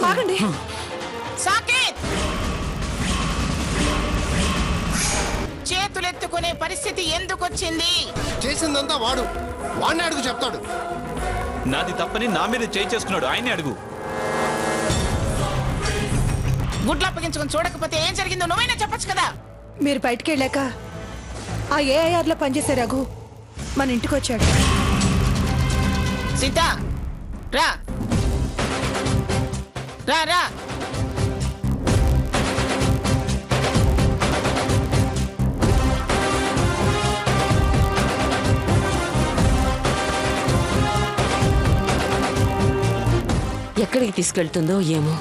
ఆగండి. సాకేత్, చేతులెత్తుకునే పరిస్థితి ఎందుకు వచ్చింది? చేసిందంతా వాడిని అడుగు చెప్తాడు. నాది తప్పని నా మీద చేయి చేసుకున్నాడు, ఆయనే అడుగు. గుడ్లు అప్పగించుకుని చూడకపోతే ఏం జరిగిందో నువ్వైనా చెప్పొచ్చు కదా. మీరు బయటికి వెళ్ళాక ఆ ఏఐఆర్ లో పనిచేసే రఘు మన ఇంటికి వచ్చాడు. సీత, రా రా రా. ఎక్కడికి తీసుకెళ్తుందో ఏమో.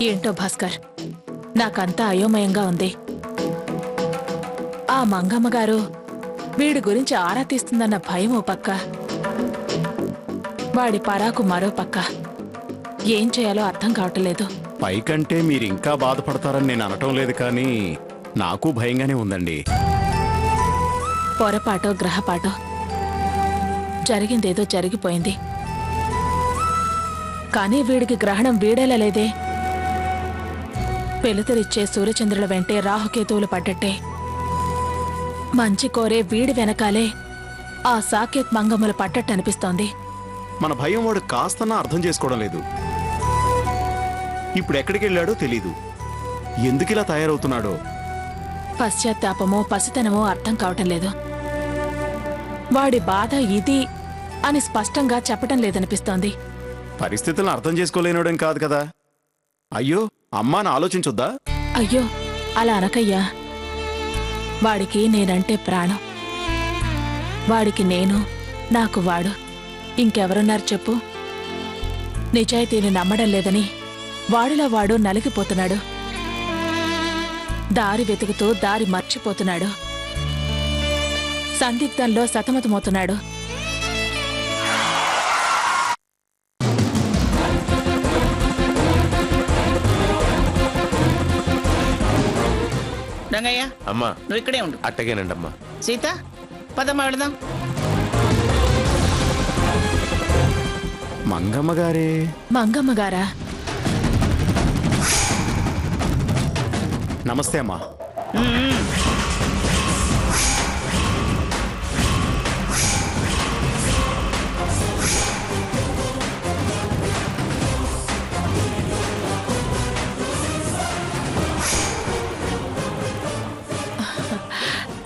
ఏంటో భాస్కర్, నాకంతా అయోమయంగా ఉంది. ఆ మంగమ్మ గారు వీడి గురించి ఆరా తీస్తుందన్న భయం ఓ పక్క, వాడి పరాకు మరో పక్క. ఏం చేయాలో అర్థం కావట్లేదు. పైకంటే మీరింకా బాధపడతారని నేను అనటం లేదు, కానీ నాకు భయంగానే ఉందండి. పొరపాటో గ్రహపాటో జరిగిందేదో జరిగిపోయింది, కానీ వీడికి గ్రహణం వీడేలా లేదే. వెలుతురిచ్చే సూర్యచంద్రుల వెంటే రాహుకేతువులు పడ్డట్టే మంచి కోరే వీడి వెనకాలే ఆ సాకేత్ మంగమ్మలు పట్టట్టు అనిపిస్తోంది. మన భయం వాడు కాస్తన్నా అర్థం చేసుకోవడం లేదు. ఇప్పుడు ఎక్కడికి వెళ్ళాడో తెలీదు, ఎందుకిలా తయారవుతున్నాడో. పశ్చాత్తాపమో పసితనమో అర్థం కావటం లేదు. వాడి బాధ ఇది అని స్పష్టంగా చెప్పటం లేదనిపిస్తోంది. పరిస్థితులను అర్థం చేసుకోలేనోడేం కాదు కదా. అయ్యో అమ్మాని ఆలోచించొద్దా? అయ్యో అలా అనకయ్యా. వాడికి నేనంటే ప్రాణం. వాడికి నేను, నాకు వాడు, ఇంకెవరున్నారు చెప్పు? నిజాయితీని నమ్మడం లేదని వాడిలో వాడు నలిగిపోతున్నాడు. దారి వెతుకుతూ దారి మర్చిపోతున్నాడు. సందిగ్ధంలో సతమతమవుతున్నాడు. రంగయ్య, అమ్మా నువ్వు ఇక్కడే ఉండు. అట్టగేనండి అమ్మా. సీత, పదమ్మా వెళదాం. మంగమ్మ గారే. మంగమ్మ గారా? నమస్తే అమ్మా.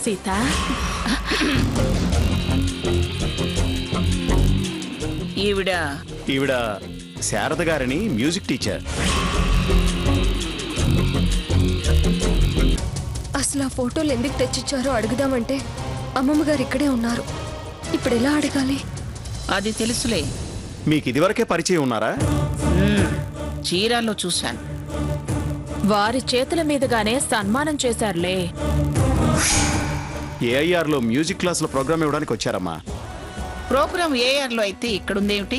సీత, ఈవిడ శారద గారని మ్యూజిక్ టీచర్. అసలు ఆ ఫోటోలు ఎందుకు తెచ్చిచ్చారో అడుగుదామంటే అమ్మమ్మ గారు ఇక్కడే ఉన్నారు. ఇప్పుడు ఎలా అడగాలి? అది తెలుసులే. మీకు ఇదివరకే పరిచయం ఉన్నారా? చీరాల్లో చూశాను. వారి చేతుల మీదుగానే సన్మానం చేశారులే. ఏఐఆర్లో మ్యూజిక్ క్లాసుల ప్రోగ్రామ్ ఇవ్వడానికి వచ్చారమ్మా. ప్రోగ్రాం ఏఆర్లో అయితే ఇక్కడుందేమిటి?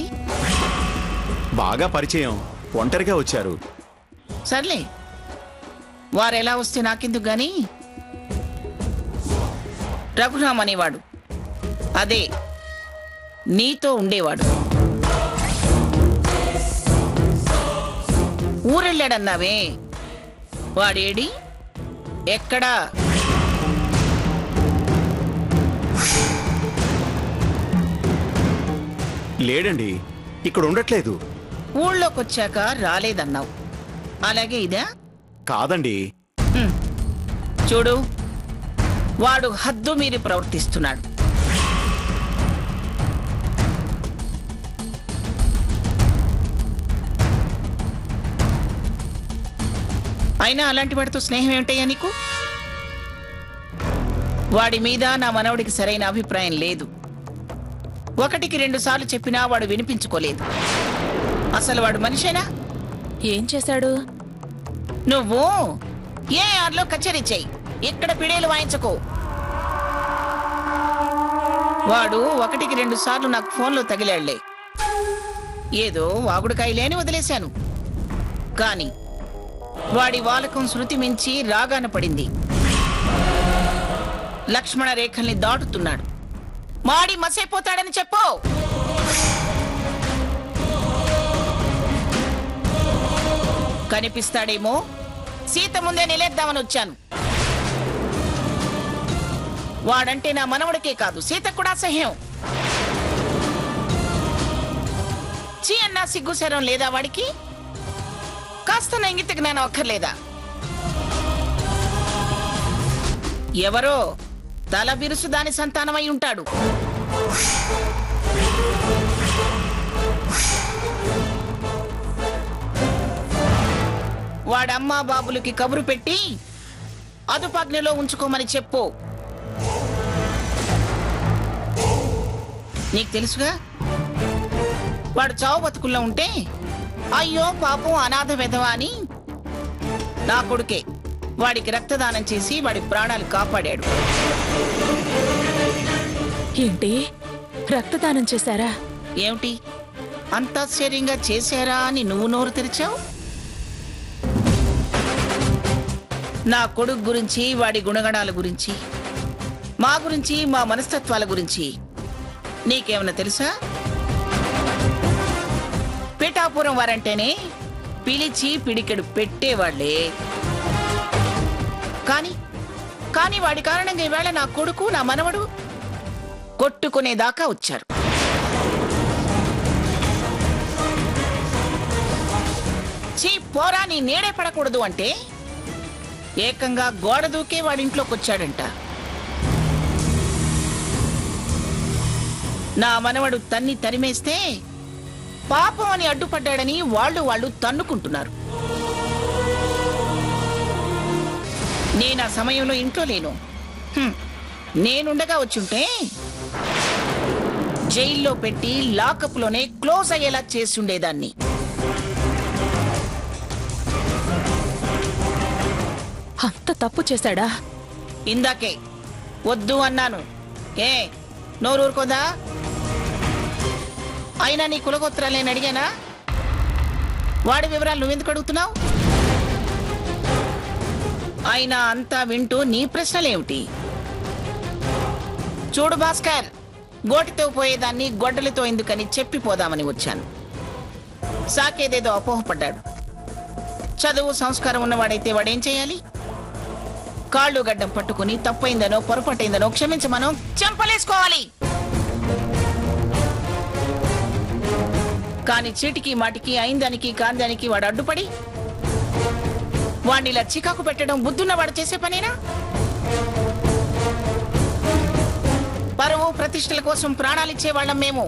బాగా పరిచయం, ఒంటరిగా వచ్చారు. సర్లే, వారెలా వస్తే నాకెందుకు గాని. రఘురామ్ అనేవాడు, అదే నీతో ఉండేవాడు. ఊరెళ్ళాడన్నావే, వాడేడి? ఎక్కడా? లేడండి, ఇక్కడ ఉండట్లేదు. ఊళ్ళోకొచ్చాక రాలేదన్నావు, అలాగే ఇదా? కాదండి. చూడు, వాడు హద్దు మీరి ప్రవర్తిస్తున్నాడు. అయినా అలాంటి వాడితో స్నేహం ఏమిటయ్యా నీకు? వాడి మీద నా మనవడికి సరైన అభిప్రాయం లేదు. 1కి 2 సార్లు చెప్పినా వాడు వినిపించుకోలేదు. అసలు వాడు మనిషేనా? ఏం చేశాడు? నువ్వు ఏఆర్లో కచేరీ చెయ్యి, ఇక్కడ పిడేలు వాయించకు. వాడు 1కి 2 సార్లు నాకు ఫోన్లో తగిలాళ్లే. ఏదో వాగుడుకాయలే అని వదిలేశాను. కాని వాడి వాలకం శృతి మించి రాగాన పడింది. లక్ష్మణ రేఖల్ని దాటుతున్నాడు. మాడి మసైపోతాడని చెప్పు. కనిపిస్తాడేమో, సీత ముందే నిలేద్దామని వచ్చాను. వాడంటే నా మనవడికే కాదు, సీత కూడా అసహ్యం. చీ అన్నా సిగ్గుశరం లేదా వాడికి? కాస్త ఇంగిత జ్ఞానం అక్కర్లేదా? ఎవరో తల బిరుసు దాని సంతానమై ఉంటాడు. వాడమ్మా బాబులకి కబురు పెట్టి అదుపాజ్ఞలో ఉంచుకోమని చెప్పు. నీకు తెలుసుగా, వాడు చావు బతుకుల్లో ఉంటే అయ్యో పాపం అనాథ వెధవా అని నా కొడుకే వాడికి రక్తదానం చేసి వాడి ప్రాణాలు కాపాడాడు. ఏంటి, రక్తదానం చేశారా? ఏమిటి అంత ఆశ్చర్యంగా చేశారా అని నువ్వు నోరు తెరిచావు? నా కొడుకు గురించి, వాడి గుణగణాల గురించి, మా గురించి, మా మనస్తత్వాల గురించి నీకేమన్నా తెలుసా? పిఠాపురం వారంటేనే పిలిచి పిడికెడు పెట్టేవాళ్లే. కానీ వాడి కారణంగా ఈవేళ నా కొడుకు, నా మనవడు కొట్టుకునేదాకా వచ్చారు. చీ పోరా, నీ నీడే పడకూడదు అంటే ఏకంగా గోడ దూకే వాడింట్లోకి వచ్చాడంట. నా మనవడు తన్ని తరిమేస్తే పాపం అని అడ్డుపడ్డాడని వాళ్ళు తన్నుకుంటున్నారు. నేను ఆ సమయంలో ఇంట్లో లేను. నేనుండగా వచ్చుంటే జైల్లో పెట్టి లాకప్లోనే క్లోజ్ అయ్యేలా చేసుండేదాన్ని. అంత తప్పు చేశాడా? ఇందాకే వద్దు అన్నాను. ఏ నోరూరుకోదా? అయినా నీ కులగోత్రాలు నేను అడిగానా? వాడి వివరాలు నువ్వెందుకు అడుగుతున్నావు? అయినా అంతా వింటూ నీ ప్రశ్నలేమిటి? చూడు భాస్కర్, గోటితో పోయేదాన్ని గొడ్డలితో ఎందుకని చెప్పిపోదామని వచ్చాను. సాకేదేదో అపోహపడ్డాడు. చదువు సంస్కారం ఉన్నవాడైతే వాడేం చేయాలి? కాళ్ళు గడ్డం పట్టుకుని తప్పైందనో పొరపాటైందనో క్షమించమనో చెంపలేసుకోవాలి. కాని చీటికి మాటికి అయిందానికి కాందానికి వాడు అడ్డుపడి వాడినిలా చికాకు పెట్టడం బుద్ధున్నవాడు చేసే పనేనా? పరువు ప్రతిష్టల కోసం ప్రాణాలిచ్చేవాళ్ళం మేము.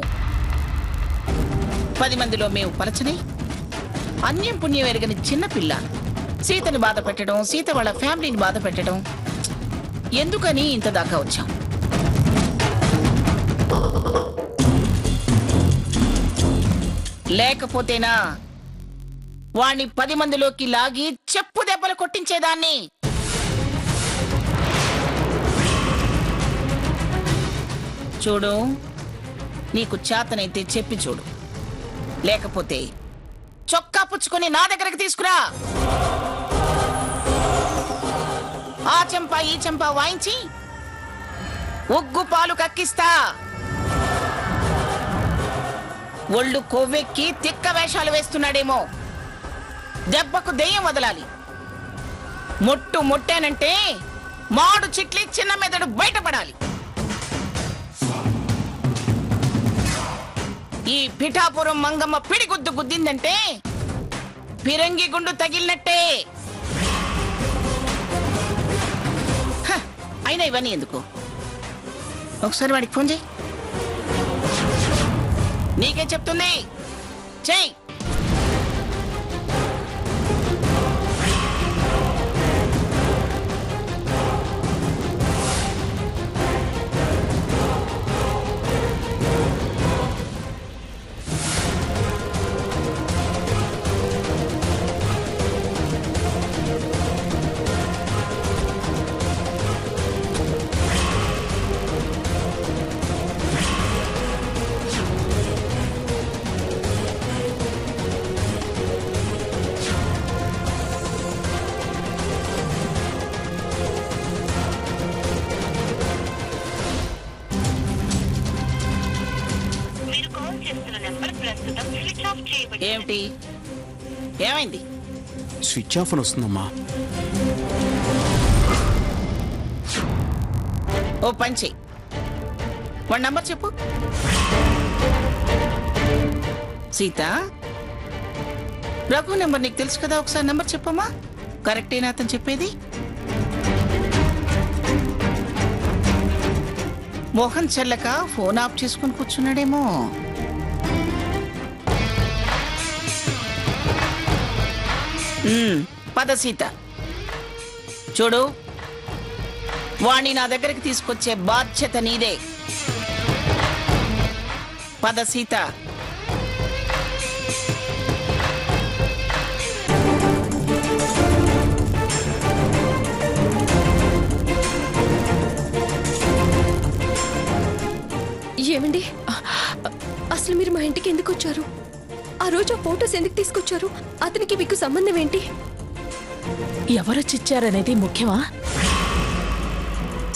10 మందిలో మేము పలచని అన్యం పుణ్యం ఎరగని చిన్నపిల్ల. సీతని బాధ పెట్టడం, సీత వాళ్ళ ఫ్యామిలీని బాధ పెట్టడం ఎందుకని ఇంత దాకా వచ్చాం? లేకపోతేనా వాణ్ణి 10 మందిలోకి లాగి చెప్పు దెబ్బలు కొట్టించేదాన్ని. చూడు, నీకు చేతనైతే చెప్పి చూడు, లేకపోతే చొక్కా పుచ్చుకొని నా దగ్గరకు తీసుకురా. ఆ చెంప ఈ చెంప వాయించి ఉగ్గు పాలు కక్కిస్తా. ఒళ్ళు కొవ్వెక్కి తిక్క వేషాలు వేస్తున్నాడేమో, దెబ్బకు దెయ్యం వదలాలి. మొట్టానంటే మాడు చిట్లి చిన్న మెదడు బయటపడాలి. ఈ పిఠాపురం మంగమ్మ పిడిగుద్దు గుద్దిందంటే పిరంగి గుండు తగిలినట్టే. అయినా ఇవన్నీ ఎందుకు? ఒకసారి వాడికి ఫోన్ చేయి. నీకే చెప్తుంది, చెయ్యి. ఏమిటి? ఏమైంది? స్విచ్ ఆఫ్ అని వస్తుందమ్మా. ఓ పంచి, వాడి నంబర్ చెప్పు. సీత, రఘు నెంబర్ నీకు తెలుసు కదా, ఒకసారి నంబర్ చెప్పమ్మా. కరెక్టేనా అతను చెప్పేది? మోహన్ చెల్లక ఫోన్ ఆఫ్ చేసుకుని కూర్చున్నాడేమో. పద సీత, చూడు, వాణ్ణి నా దగ్గరికి తీసుకొచ్చే బాధ్యత నీదే. పద సీత. ఏమండి, అసలు మీరు మా ఇంటికి ఎందుకు వచ్చారు? ఆ రోజు ఆ ఫోటోస్ ఎందుకు తీసుకొచ్చారు? అతనికి మీకు సంబంధం ఏంటి? ఎవరొచ్చిచ్చారనేది ముఖ్యమా?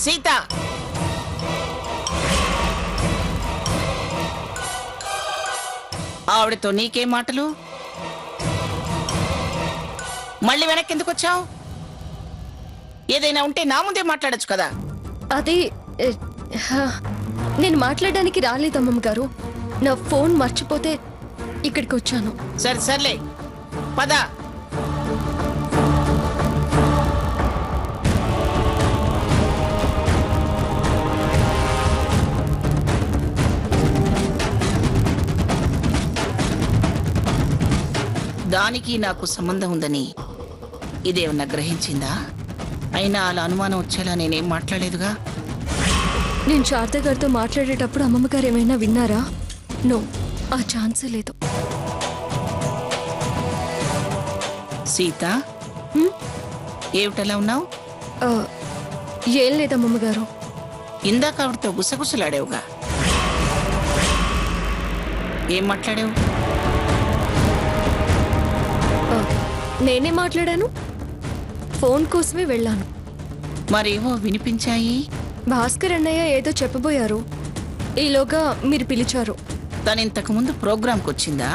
సీత, ఆవిడతో నీకేం మాటలు? మళ్ళీ వెనక్కి ఎందుకు వచ్చావు? ఏదైనా ఉంటే నా ముందే మాట్లాడొచ్చు కదా. అది నేను మాట్లాడడానికి రాలేదు అమ్మమ్మ గారు. నా ఫోన్ మర్చిపోతే ఇక్కడికి వచ్చాను. సరే సర్లే, పద. దానికి నాకు సంబంధం ఉందని ఇదేమన్నా గ్రహించిందా? అయినా అలా అనుమానం వచ్చేలా నేనేం మాట్లాడలేదుగా. నేను శారద గారితో మాట్లాడేటప్పుడు అమ్మమ్మ గారు ఏమైనా విన్నారా? నో, ఆ ఛాన్సే లేదు. సీత, ఏమిటలా ఉన్నావు? ఆ, ఏం లేదమ్మమ్మ గారు. ఇందాక ఆవిడతో గుసగుసలాడేవుగా, ఏం మాట్లాడావు? ఆ, నేనే మాట్లాడాను. ఫోన్ కోసమే వెళ్ళాను. మరేవో వినిపించాయి. భాస్కర్ అన్నయ్య ఏదో చెప్పబోయారు. ఈలోగా మీరు పిలిచారు. తను ఇంతకు ముందు ప్రోగ్రాంకి వచ్చిందా?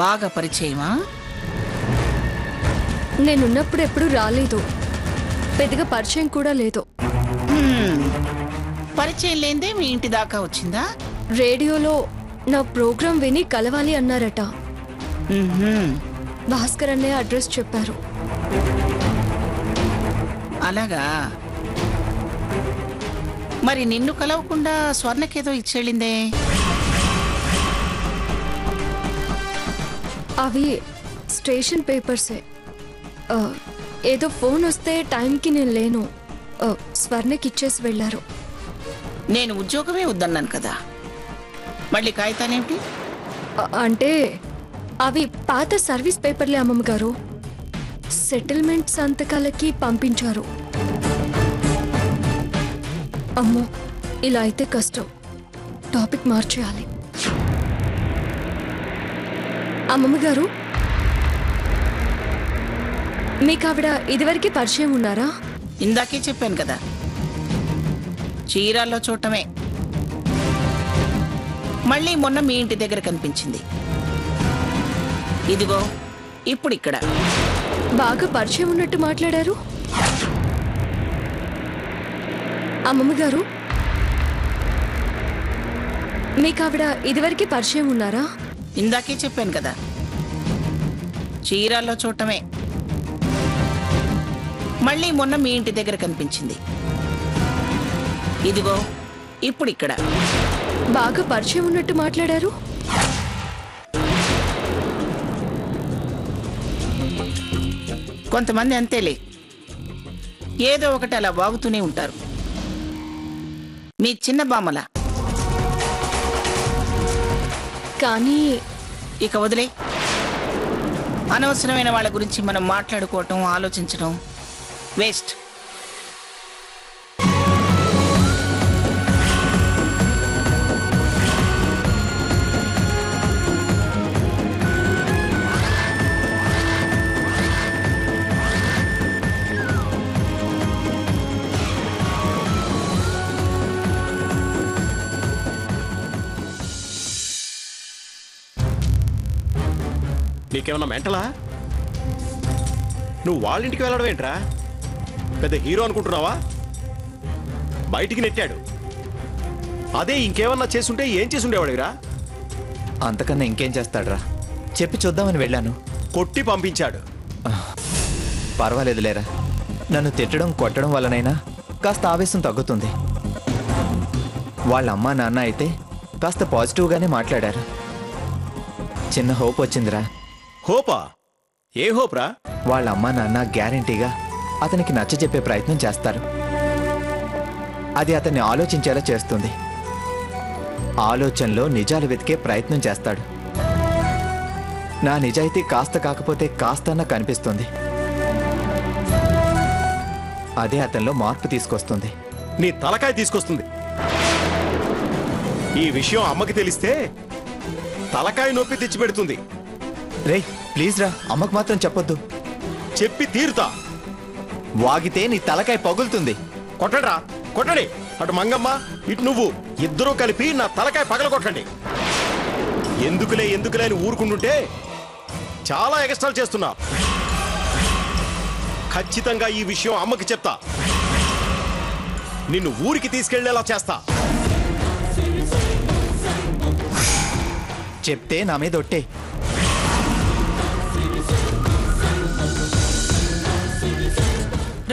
బాగా పరిచయమా? నేనున్నప్పుడు ఎప్పుడు రాలేదు. పెద్దగా పరిచయం కూడా లేదు. పరిచయం లేదే మీ ఇంటి దాకా వచ్చిందా? రేడియోలో నా ప్రోగ్రాం విని కలవాలి అన్నారట. భాస్కర్ అన్నయ్య అడ్రస్ చెప్పారు. అలాగా? మరి నిన్ను కలవకుండా స్వర్ణకేదో ఇచ్చేళ్ళిందే? అవి స్టేషన్ పేపర్సే. ఏదో ఫోన్ వస్తే టైంకి నేను లేను. స్వర్ణకి ఇచ్చేసి వెళ్ళారు. నేను ఉద్యోగమే వద్దన్నాను కదా, మళ్ళీ కాగితాలేమిటి? అంటే అవి పాత సర్వీస్ పేపర్లే అమ్మమ్మ గారు. సెటిల్మెంట్ సంతకాలకి పంపించారు. అమ్మో, ఇలా అయితే కష్టం. టాపిక్ మార్చేయాలి. అమ్మమ్మ గారు, మీకు ఆవిడ ఇదివరకు పరిచయం ఉన్నారా? ఇందాకే చెప్పాను కదా, చీరాల్లో చూడటమే. మళ్ళీ మొన్న మీ ఇంటి దగ్గర కనిపించింది. ఇదిగో ఇప్పుడు ఇక్కడ. బాగా పరిచయం ఉన్నట్టు మాట్లాడారు. అమ్మమ్మ గారు, మీకు ఆవిడ ఇదివరకు పరిచయం ఉన్నారా? ఇందాకే చెప్పాను కదా, చీరాల్లో చూడటమే. మళ్ళీ మొన్న మీ ఇంటి దగ్గర కనిపించింది. ఇదిగో ఇప్పుడు ఇక్కడ. బాగా పరిచయం ఉన్నట్టు మాట్లాడారు. కొంతమంది అంతేలే, ఏదో ఒకటి అలా వాగుతూనే ఉంటారు. మీ చిన్న బామ్మల. కానీ ఇక వదిలే. అనవసరమైన వాళ్ళ గురించి మనం మాట్లాడుకోవటం, ఆలోచించడం వేస్ట్. నీకేమన్నా మెంటలా? నువ్వు వాళ్ళ ఇంటికి వెళ్ళడం ఏంట్రా? పెద్ద హీరో అనుకుంటున్నావా? బయటికి నెట్టాడు. అదే ఇంకేమన్నా చేసుంటే ఏం చేసుండేవాడిరా? అంతకన్నా ఇంకేం చేస్తాడ్రా? చెప్పి చూద్దామని వెళ్ళాను. కొట్టి పంపించాడు. పర్వాలేదు లేరా, నన్ను తిట్టడం కొట్టడం వల్లనైనా కాస్త ఆవేశం తగ్గుతుంది. వాళ్ళ అమ్మా నాన్న అయితే కాస్త పాజిటివ్గానే మాట్లాడారు. చిన్న హోప్ వచ్చిందిరా. హోపా? ఏ హోప్రా? వాళ్ళ అమ్మా నాన్న గ్యారంటీగా అతనికి నచ్చజెప్పే ప్రయత్నం చేస్తారు. అది అతన్ని ఆలోచించేలా చేస్తుంది. ఆలోచనలో నిజాలు వెతికే ప్రయత్నం చేస్తాడు. నా నిజాయితీ కాస్త కాకపోతే కాస్తన్నా కనిపిస్తుంది. అదే అతనిలో మార్పు తీసుకొస్తుంది. నీ తలకాయ తీసుకొస్తుంది. ఈ విషయం అమ్మకి తెలిస్తే తలకాయ నొప్పి తెచ్చిపెడుతుంది. రేయ్ ప్లీజ్ రా, అమ్మకు మాత్రం చెప్పొద్దు. చెప్పి తీరుతా. వాగితే నీ తలకాయ పగులుతుంది. కొట్టడ్రా, కొట్టండి. అటు మంగమ్మ, ఇటు నువ్వు ఇద్దరూ కలిపి నా తలకాయ పగల కొట్టండి. ఎందుకులే ఎందుకులే అని ఊరుకుంటుంటే చాలా ఎగస్ట్రాలు చేస్తున్నా. ఖచ్చితంగా ఈ విషయం అమ్మకి చెప్తా. నిన్ను ఊరికి తీసుకెళ్లేలా చేస్తా. చెప్తే నా మీద ఒట్టే.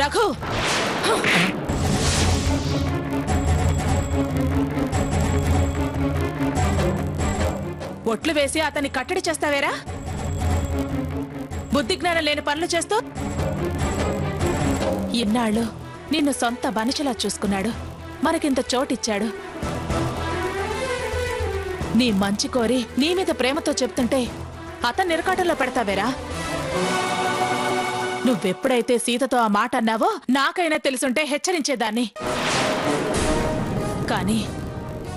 రఘు, ఒట్లు వేసి అతన్ని కట్టడి చేస్తావేరా? బుద్ధి జ్ఞానం లేని పనులు చేస్తూ ఇన్నాళ్ళు నిన్ను సొంత మనిషిలా చూసుకున్నాడు, మనకింత చోటిచ్చాడు. నీ మంచి కోరి నీ మీద ప్రేమతో చెప్తుంటే అతన్ని నిరకాటంలో పెడతావేరా? నువ్వెప్పుడైతే సీతతో ఆ మాట అన్నావో నాకైనా తెలుసుంటే హెచ్చరించేదాన్ని.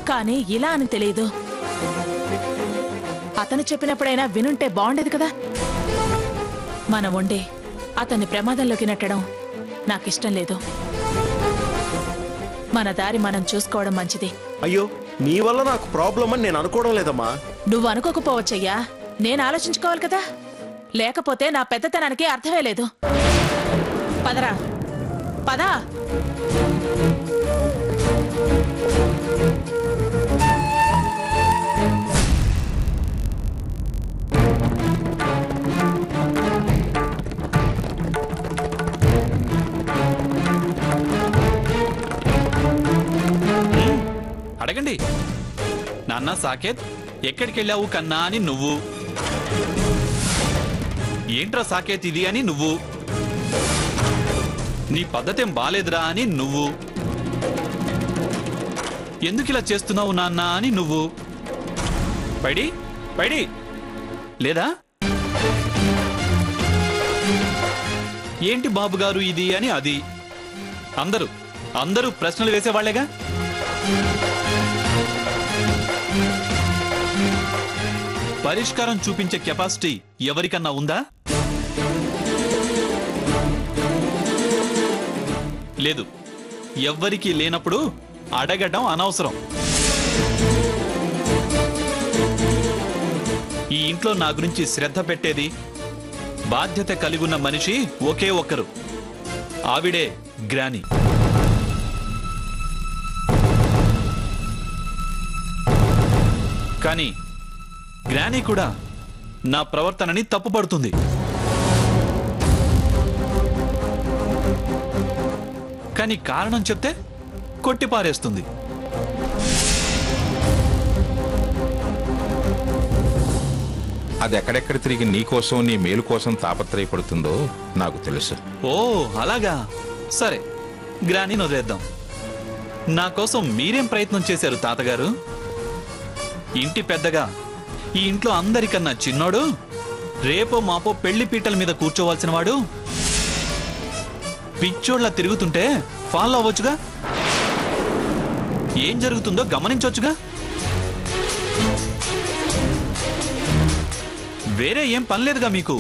కానీ ఇలా అని తెలియదు. అతను చెప్పినప్పుడైనా వినుంటే బాగుండేది కదా. మనం ఉండి అతన్ని ప్రమాదంలోకి నెట్టడం నాకిష్టం లేదు. మన దారి మనం చూసుకోవడం మంచిది. అయ్యో, నీ వల్ల నాకు ప్రాబ్లం అని నేను అనుకోవడం లేదమ్మా. నువ్వు అనుకోకపోవచ్చయ్యా, నేను ఆలోచించుకోవాలి కదా. లేకపోతే నా పెద్దతనానికి అర్థమే లేదు. పదరా, పదా. అడగండి. నాన్న సాకేత్, ఎక్కడికి వెళ్ళావు కన్నా అని నువ్వు, ఏంట్రా సాకేత్ ఇది అని నువ్వు, నీ పద్ధతేం బాలేదురా అని నువ్వు, ఎందుకిలా చేస్తున్నావు నాన్న అని నువ్వు. పైడి పైడి లేదా? ఏంటి బాబుగారు ఇది అని అది. అందరూ ప్రశ్నలు వేసేవాళ్లేగా. పరిష్కారం చూపించే కెపాసిటీ ఎవరికన్నా ఉందా? లేదు. ఎవ్వరికీ లేనప్పుడు అడగడం అనవసరం. ఈ ఇంట్లో నా గురించి శ్రద్ధ పెట్టేది, బాధ్యత కలిగున్న మనిషి ఒకే ఒక్కరు. ఆవిడే గ్రాని. కానీ గ్రాని కూడా నా ప్రవర్తనని తప్పుపడుతుంది. కానీ కారణం చెప్తే కొట్టిపారేస్తుంది. అది ఎక్కడెక్కడ తిరిగి నీ కోసం నీ మేలు కోసం తాపత్రయపడుతుందో నాకు తెలుసు. ఓ అలాగా. సరే, గ్రానీని వదిలేద్దాం. నా కోసం మీరేం ప్రయత్నం చేశారు తాతగారు? ఇంటి పెద్దగా, ఈ ఇంట్లో అందరికన్నా చిన్నోడు, రేపో మాపో పెళ్లి పీటల మీద కూర్చోవాల్సిన వాడు పిచ్చోళ్ళ తిరుగుతుంటే ఫాలో అవ్వచ్చుగా. ఏం జరుగుతుందో గమనించొచ్చుగా. వేరే ఏం పనిలేదుగా మీకు.